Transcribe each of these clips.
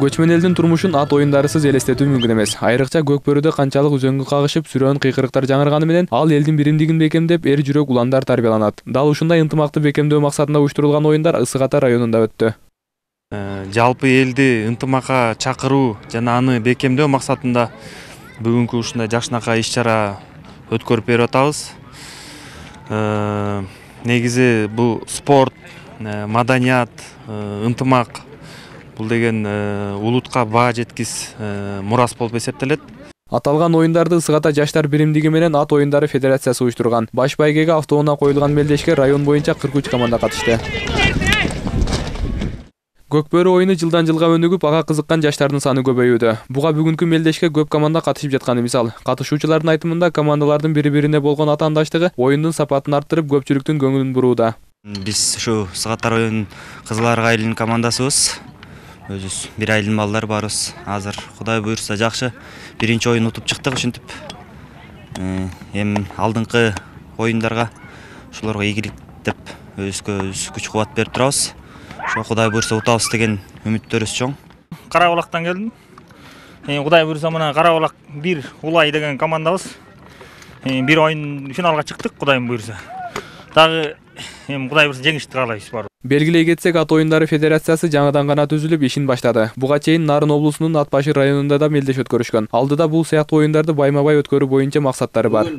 Көчмөн элдин турмушун ат оюндарысыз элестетүү мүмкүн эмес. Айрыкча Көкбөрүдө канчалык өзөнгө кагышып, сүрөөн кыйкырыктар жаңырганы менен ал элдин биримдигин бекемдеп, эр жүрөк уландар тарбияланат. Дал ушундай ынтымакты бекемдөө максатында уюштурулган оюндар Ысык Ата районунда өттү. Жалпы элди ынтымакка чакыруу жана аны бекемдөө максатында бүгүнкү ушундай жакшынакай иш-чара өткөрүп берип атабыз. Негизи бул спорт, маданият, ынтымак бул деген улутка баа жеткис мурас болуп эсептелет. Аталган оюндарды Ысык Ата жаштар биримдиги менен ат оюндары федерациясы уюштурган. Баш байгеге автоунаа коюлган мелдешке район боюнча 43 команда катышты. Көкбөрү оюну жылдан жылга өнүгүп, ага кызыккан жаштардын саны көбөйүүдө. Буга бүгүнкү мелдешке көп команда катышып жатканы мисал. Катышуучулардын айтымында командалардын бири-бирине болгон атаандаштыгы оюндун сапатын арттырып, көпчүлүктүн көңүлүн бурууда. Биз ушу Ысык Ата районунун Кызыл Арык айылынын командасыбыз. Өзүбүз бир айылдын балдары барыбыз. Азыр Кудай буйрса жакшы биринчи оюн утуп чыктык, ушинтип. Эми алдыңкы оюндарга ушуларга ийгилик деп өзүбүзгө күч кубат берип турабыз. Ошо Кудай буйрса утабыз деген үмүттөрүбүз чоң. Кара Булактан келдим. Кудай буйрса мына Кара Булак 1 Улай деген командабыз. Бир оюн финалга чыктык, Кудай буйрса. Дагы Кудай буйрса жеңишти каалайбыз бар. Белгилей кетсек, ат оюндары федерациясы жаңыдан гана түзүлүп ишин баштады. Буга чейин Нарын облусунун Ат Башы районунда да мелдеш өткөрүшкөн. Алдыда бул сыяктуу оюндарды байма-бай өткөрүү боюнча максаттары бар.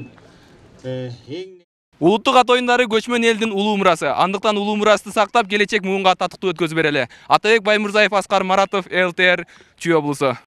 Улуттук ат оюндары көчмөн элдин улуу мурасы. Андыктан улуу мурасты сактап, келечек муунга татыктуу өткөзүп берели. Атабек Баймырзаев, Аскар Маратов, ЛТР, Чүй облусу.